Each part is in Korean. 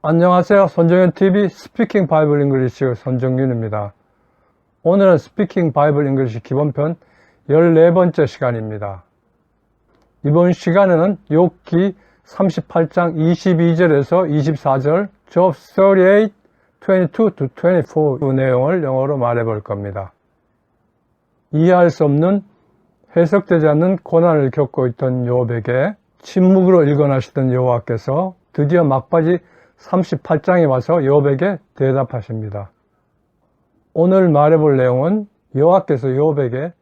안녕하세요. 손정현TV 스피킹 바이블 잉글리시 손정윤입니다. 오늘은 스피킹 바이블 잉글리시 기본편 14번째 시간입니다. 이번 시간에는 욥기 38장 22절에서 24절 Job 38, 22-24 내용을 영어로 말해볼 겁니다. 이해할 수 없는 해석되지 않는 고난을 겪고 있던 욥에게 침묵으로 일관하시던 여호와께서 드디어 막바지 38장에 와서 욥에게 대답하십니다. 오늘 말해볼 내용은 여호와께서 욥에게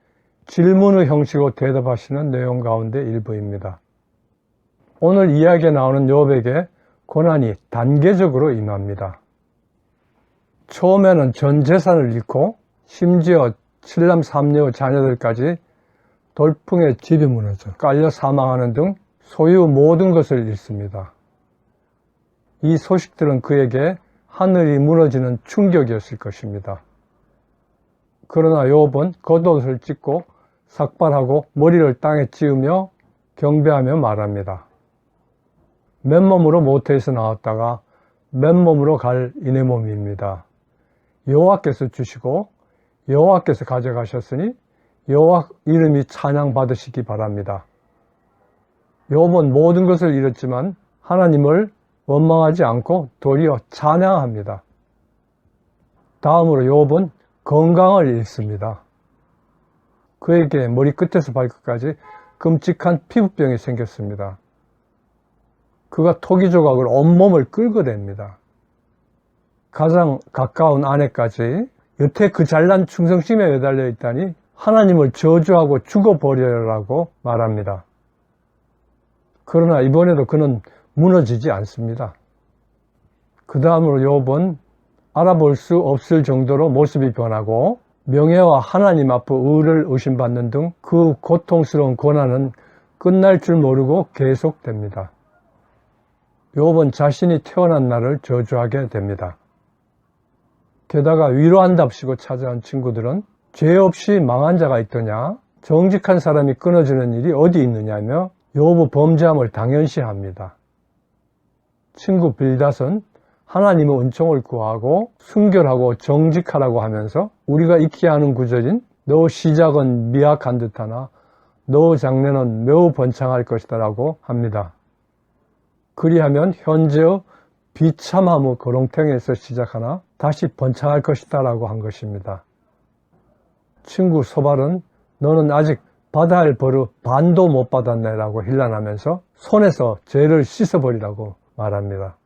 질문의 형식으로 대답하시는 내용 가운데 일부입니다. 오늘 이야기에 나오는 욥에게 고난이 단계적으로 임합니다. 처음에는 전 재산을 잃고 심지어 7남 3녀 자녀들까지 돌풍에 집이 무너져 깔려 사망하는 등 소유 모든 것을 잃습니다. 이 소식들은 그에게 하늘이 무너지는 충격이었을 것입니다. 그러나 욥은 겉옷을 찢고 삭발하고 머리를 땅에 찌으며 경배하며 말합니다. 맨몸으로 모태에서 나왔다가 맨몸으로 갈 이내 몸입니다. 여호와께서 주시고 여호와께서 가져가셨으니 여호와 이름이 찬양받으시기 바랍니다. 욥은 모든 것을 잃었지만 하나님을 원망하지 않고 도리어 찬양합니다. 다음으로 욥은 건강을 잃습니다. 그에게 머리끝에서 발끝까지 끔찍한 피부병이 생겼습니다. 그가 토기 조각을 온몸을 긁어댑니다. 가장 가까운 아내까지 여태 그 잘난 충성심에 매달려 있다니 하나님을 저주하고 죽어버려라고 말합니다. 그러나 이번에도 그는 무너지지 않습니다. 그 다음으로 욥은 알아볼 수 없을 정도로 모습이 변하고 명예와 하나님 앞에 의를 의심받는 등 그 고통스러운 고난은 끝날 줄 모르고 계속됩니다. 욥은 자신이 태어난 날을 저주하게 됩니다. 게다가 위로한답시고 찾아온 친구들은 죄 없이 망한 자가 있더냐? 정직한 사람이 끊어지는 일이 어디 있느냐며 욥의 범죄함을 당연시합니다. 친구 빌닷은 하나님의 은총을 구하고 순결하고 정직하라고 하면서 우리가 익히 아는 구절인 너 시작은 미약한 듯하나 너 장래는 매우 번창할 것이다 라고 합니다. 그리하면 현재의 비참함의 거렁탱이에서 시작하나 다시 번창할 것이다 라고 한 것입니다. 친구 소발은 너는 아직 받아야 할 벌을 반도 못 받았네 라고 힐난하면서 손에서 죄를 씻어버리라고 말합니다.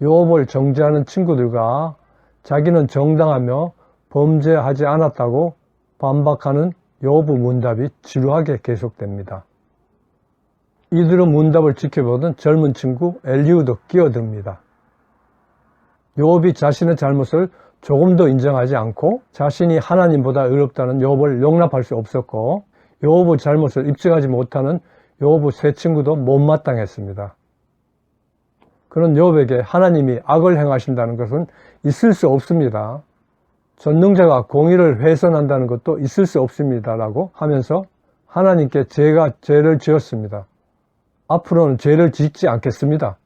욥을 정죄하는 친구들과 자기는 정당하며 범죄하지 않았다고 반박하는 욥의 문답이 지루하게 계속됩니다. 이들의 문답을 지켜보던 젊은 친구 엘리후도 끼어듭니다. 욥이 자신의 잘못을 조금 더 인정하지 않고 자신이 하나님보다 의롭다는 욥을 용납할 수 없었고 욥의 잘못을 입증하지 못하는 욥의 세 친구도 못마땅했습니다. 그런 욥에게 하나님이 악을 행하신다는 것은 있을 수 없습니다. 전능자가 공의를 훼손한다는 것도 있을 수 없습니다 라고 하면서 하나님께 제가 죄를 지었습니다. 앞으로는 죄를 짓지 않겠습니다.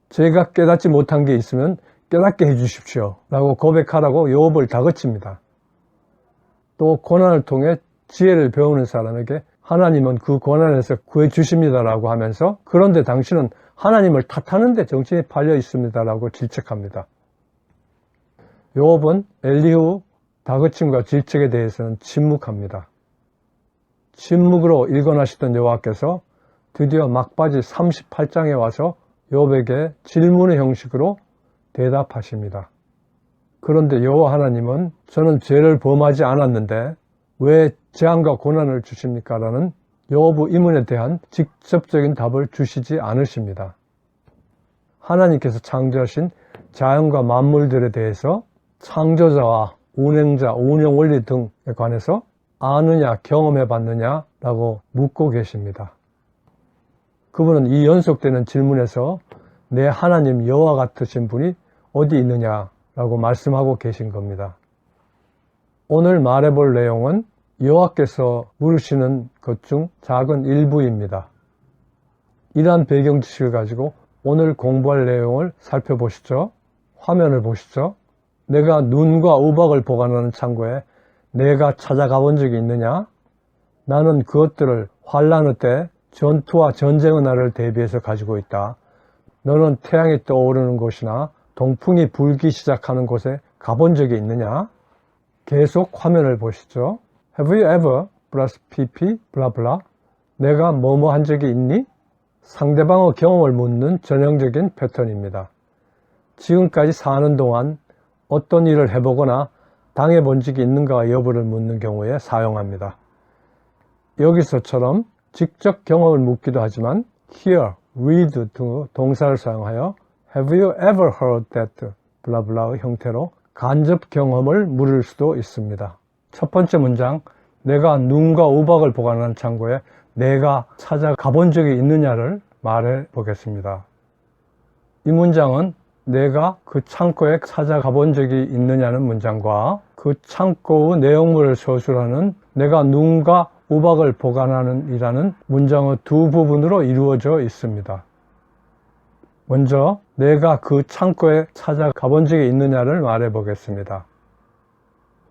제가 깨닫지 못한 게 있으면 깨닫게 해주십시오 라고 고백하라고 욥을 다그칩니다. 또 고난을 통해 지혜를 배우는 사람에게 하나님은 그 고난에서 구해주십니다 라고 하면서 그런데 당신은 하나님을 탓하는 데 정신이 팔려 있습니다 라고 질책합니다. 욥은 엘리후 다그침과 질책에 대해서는 침묵합니다. 침묵으로 일관하시던 여호와께서 드디어 막바지 38장에 와서 욥에게 질문의 형식으로 대답하십니다. 그런데 여호와 하나님은 저는 죄를 범하지 않았는데 왜 재앙과 고난을 주십니까? 라는 욥의 의문에 대한 직접적인 답을 주시지 않으십니다. 하나님께서 창조하신 자연과 만물들에 대해서 창조자와 운행자, 운영 원리 등에 관해서 아느냐, 경험해 봤느냐 라고 묻고 계십니다. 그분은 이 연속되는 질문에서 내 하나님 여호와 같으신 분이 어디 있느냐라고 말씀하고 계신 겁니다. 오늘 말해볼 내용은 여호와께서 물으시는 것 중 작은 일부입니다. 이러한 배경 지식을 가지고 오늘 공부할 내용을 살펴보시죠. 화면을 보시죠. 내가 눈과 우박을 보관하는 창고에 내가 찾아가 본 적이 있느냐? 나는 그것들을 환란의 때 전투와 전쟁의 날을 대비해서 가지고 있다. 너는 태양이 떠오르는 곳이나 동풍이 불기 시작하는 곳에 가본 적이 있느냐? 계속 화면을 보시죠. Have you ever plus pp 블라블라 내가 뭐뭐 한 적이 있니? 상대방의 경험을 묻는 전형적인 패턴입니다. 지금까지 사는 동안 어떤 일을 해보거나 당해본 적이 있는가 여부를 묻는 경우에 사용합니다. 여기서처럼 직접 경험을 묻기도 하지만 hear, read 등 동사를 사용하여 Have you ever heard that? 블라블라의 형태로 간접 경험을 물을 수도 있습니다. 첫 번째 문장, 내가 눈과 우박을 보관하는 창고에 내가 찾아가 본 적이 있느냐를 말해 보겠습니다. 이 문장은 내가 그 창고에 찾아가 본 적이 있느냐는 문장과 그 창고의 내용물을 서술하는 내가 눈과 우박을 보관하는 이라는 문장의 두 부분으로 이루어져 있습니다. 먼저 내가 그 창고에 찾아가 본 적이 있느냐를 말해 보겠습니다.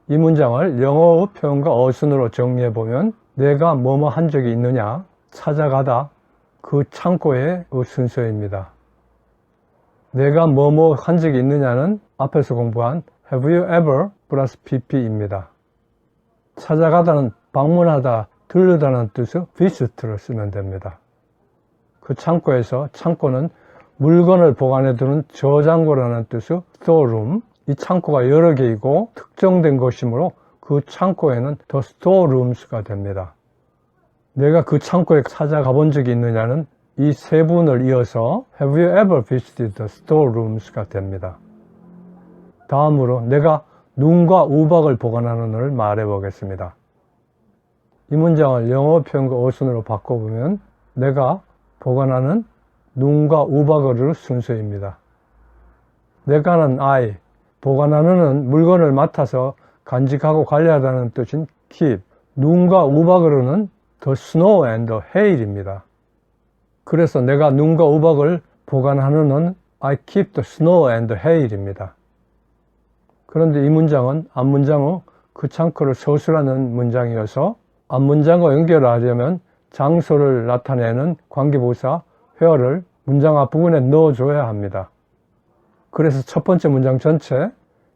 이 문장을 영어의 표현과 어순으로 정리해 보면 내가 뭐뭐 한 적이 있느냐, 찾아가다, 그 창고의 순서입니다. 내가 뭐뭐 한 적이 있느냐는 앞에서 공부한 Have you ever 플러스 pp입니다. 찾아가다는 방문하다, 들르다는 뜻의 visit를 쓰면 됩니다. 그 창고에서 창고는 물건을 보관해두는 저장고라는 뜻의 storeroom, 이 창고가 여러 개이고 특정된 것이므로 그 창고에는 the storerooms가 됩니다. 내가 그 창고에 찾아가 본 적이 있느냐는 이 세 분을 이어서 Have you ever visited the storerooms가 됩니다. 다음으로 내가 눈과 우박을 보관하는을 말해 보겠습니다. 이 문장을 영어 표현과 어순으로 바꿔보면 내가 보관하는 눈과 우박을 순서입니다. 내가는 I, 보관하는은 물건을 맡아서 간직하고 관리하다는 뜻인 keep, 눈과 우박으로는 the snow and the hail입니다. 그래서 내가 눈과 우박을 보관하는은 I keep the snow and the hail입니다. 그런데 이 문장은 앞문장의 그 창고를 서술하는 문장이어서 앞문장과 연결하려면 장소를 나타내는 관계부사 where를 문장 앞부분에 넣어줘야 합니다. 그래서 첫 번째 문장 전체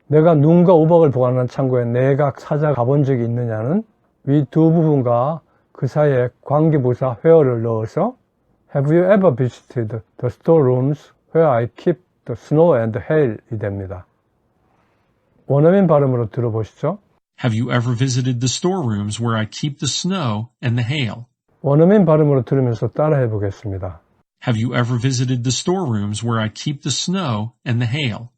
내가 눈과 우박을 보관하는 창고에 내가 찾아가 본 적이 있느냐는 위 두 부분과 그 사이에 관계부사 where를 넣어서 Have you ever visited the storerooms where I keep the snow and hail 이 됩니다. 원어민 발음으로 들어보시죠. Have you ever visited the storerooms where I keep the snow and the hail? 원어민 발음으로 들으면서 따라해 보겠습니다. Have you ever visited the storerooms where I keep the snow and the hail?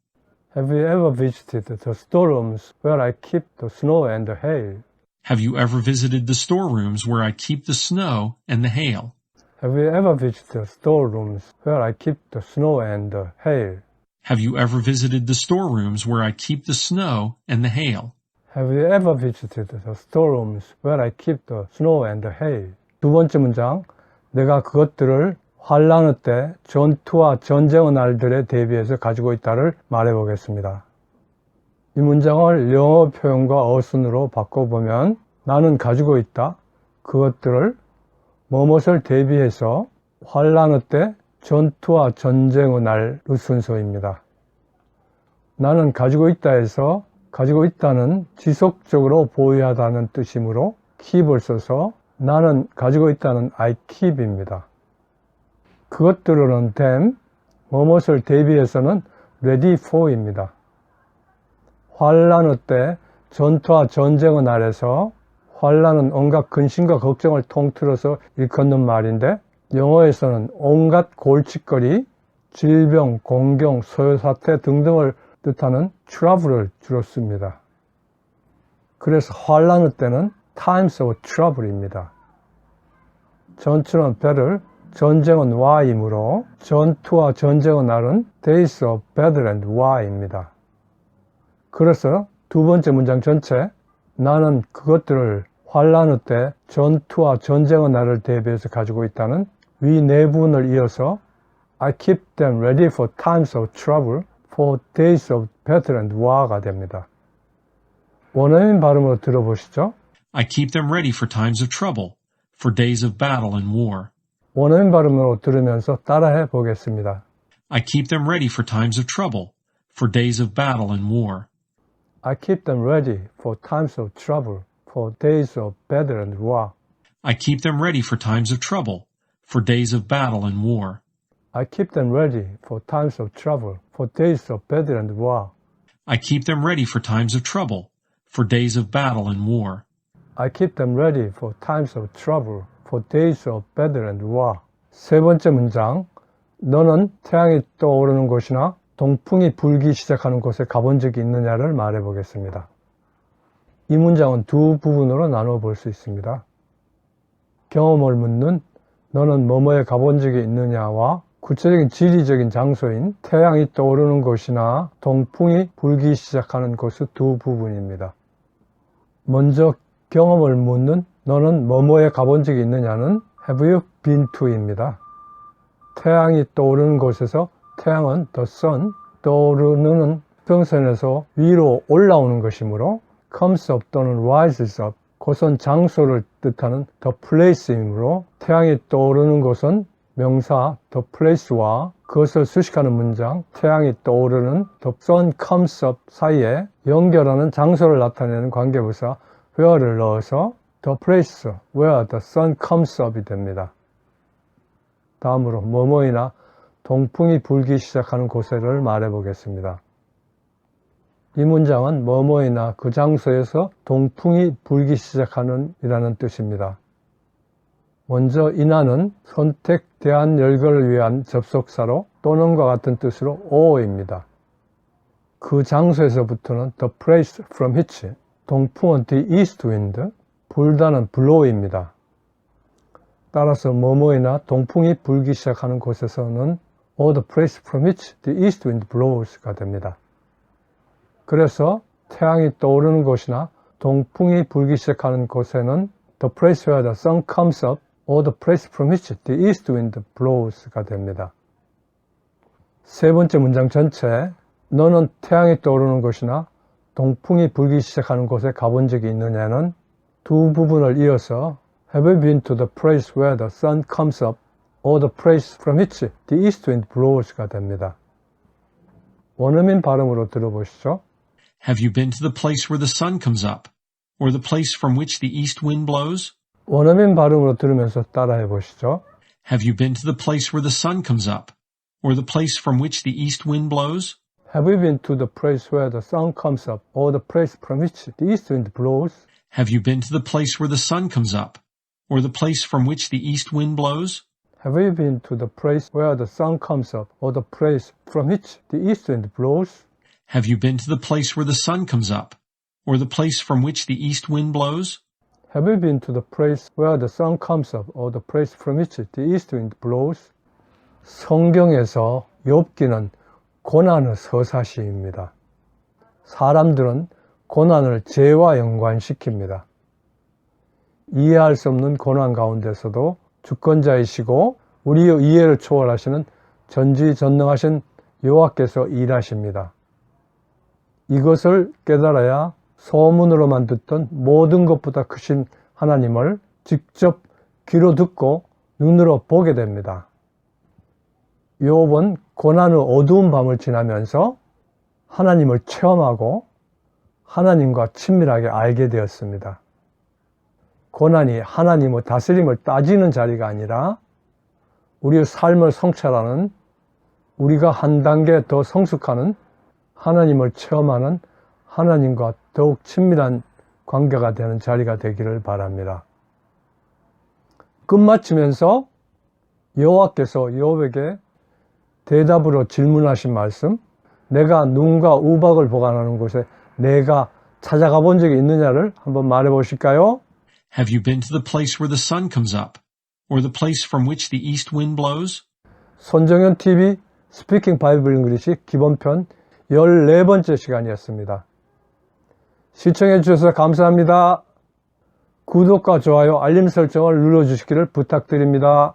Have you ever visited the storerooms where I keep the snow and the hail? Have you ever visited the storerooms where I keep the snow and the hail? Have you ever visited the storerooms where I keep the snow and the hail? Have you ever visited the storerooms where I keep the snow and the hail? Have you ever visited the storerooms where I keep the snow and the hail? 두 번째 문장, 내가 그것들을 환란의 때 전투와 전쟁의 날들에 대비해서 가지고 있다를 말해 보겠습니다. 이 문장을 영어 표현과 어순으로 바꿔보면 나는 가지고 있다, 그것들을 뭐뭇을 대비해서 환란의 때 전투와 전쟁의 날의 순서입니다. 나는 가지고 있다 해서 가지고 있다는 지속적으로 보유하다는 뜻이므로 keep을 써서 나는 가지고 있다는 I keep입니다. 그것들은 them, 뭐뭇을 대비해서는 ready for입니다. 환란의 때 전투와 전쟁의 날에서 환란은 온갖 근심과 걱정을 통틀어서 일컫는 말인데 영어에서는 온갖 골칫거리, 질병, 공경, 소요사태 등등을 뜻하는 trouble을 주로 씁니다. 그래서 환란의 때는 times of trouble입니다. 전투는 battle, 전쟁은 war이므로 전투와 전쟁의 날은 days of battle and war입니다. 그래서 두 번째 문장 전체 나는 그것들을 환란의 때 전투와 전쟁의 날을 대비해서 가지고 있다는 위 네 부분을 이어서 I keep them ready for times of trouble, for days of battle and war가 됩니다. 원어민 발음으로 들어보시죠. I keep them ready for times of trouble, for days of battle and war. 원어민 발음으로 들으면서 따라해 보겠습니다. I keep them ready for times of trouble, for days of battle and war. I keep them ready for times of trouble, for days of battle and war. I keep them ready for times of trouble, for days of battle and war. I keep them ready for times of trouble, for days of battle and war. I keep them ready for times of trouble, for days of battle and war. I keep them ready for times of trouble, for days of battle and war. 세 번째 문장, 너는 태양이 떠오르는 곳이나 동풍이 불기 시작하는 곳에 가본 적이 있느냐를 말해 보겠습니다. 이 문장은 두 부분으로 나누어 볼 수 있습니다. 경험을 묻는 너는 뭐뭐에 가본 적이 있느냐와 구체적인 지리적인 장소인 태양이 떠오르는 곳이나 동풍이 불기 시작하는 곳의 두 부분입니다. 먼저 경험을 묻는 너는 뭐뭐에 가본 적이 있느냐는 Have you been to입니다. 태양이 떠오르는 곳에서 태양은 the sun, 떠오르는 평선에서 위로 올라오는 것이므로 comes up 또는 rises up, 그것은 장소를 뜻하는 the place이므로 태양이 떠오르는 곳은 명사 the place와 그것을 수식하는 문장 태양이 떠오르는 the sun comes up 사이에 연결하는 장소를 나타내는 관계부사 where를 넣어서 the place where the sun comes up이 됩니다. 다음으로 뭐뭐이나 동풍이 불기 시작하는 곳을 말해 보겠습니다. 이 문장은 뭐뭐이나 그 장소에서 동풍이 불기 시작하는 이라는 뜻입니다. 먼저 이나는 선택 대한 열거를 위한 접속사로 또는과 같은 뜻으로 or입니다. 그 장소에서부터는 the place from which, 동풍은 the east wind, 불다는 blow입니다. 따라서 뭐뭐이나 동풍이 불기 시작하는 곳에서는 or the place from which the east wind blows가 됩니다. 그래서 태양이 떠오르는 곳이나 동풍이 불기 시작하는 곳에는 the place where the sun comes up or the place from which the east wind blows가 됩니다. 세 번째 문장 전체 너는 태양이 떠오르는 곳이나 동풍이 불기 시작하는 곳에 가본 적이 있느냐는 두 부분을 이어서 Have you been to the place where the sun comes up or the place from which the east wind blows가 됩니다. 원어민 발음으로 들어보시죠. Have you been to the place where the sun comes up, or the place from which the east wind blows? 원어민 발음으로 들으면서 따라해 보시죠. Have you been to the place where the sun comes up, or the place from which the east wind blows? Have you been to the place where the sun comes up or the place from which the east wind blows? Have you been to the place where the sun comes up, or the place from which the east wind blows? Have you been to the place where the sun comes up or the place from which the east wind blows? Have you been to the place where the sun comes up, or the place from which the east wind blows? Have you been to the place where the sun comes up or the place from which the east wind blows? 성경에서 욥기는 고난의 서사시입니다. 사람들은 고난을 죄와 연관시킵니다. 이해할 수 없는 고난 가운데서도 주권자이시고 우리의 이해를 초월하시는 전지전능하신 여호와께서 일하십니다. 이것을 깨달아야 소문으로만 듣던 모든 것보다 크신 하나님을 직접 귀로 듣고 눈으로 보게 됩니다. 욥은 고난의 어두운 밤을 지나면서 하나님을 체험하고 하나님과 친밀하게 알게 되었습니다. 고난이 하나님의 다스림을 따지는 자리가 아니라 우리의 삶을 성찰하는, 우리가 한 단계 더 성숙하는, 하나님을 체험하는, 하나님과 더욱 친밀한 관계가 되는 자리가 되기를 바랍니다. 끝마치면서 여호와께서 욥에게 대답으로 질문하신 말씀, 내가 눈과 우박을 보관하는 곳에 내가 찾아가 본 적이 있느냐를 한번 말해 보실까요? Have you been to the place where the sun comes up, or the place from which the east wind blows? 손정현 TV 스피킹 바이블 잉글리시 기본편 14번째 시간이었습니다. 시청해 주셔서 감사합니다. 구독과 좋아요, 알림 설정을 눌러주시기를 부탁드립니다.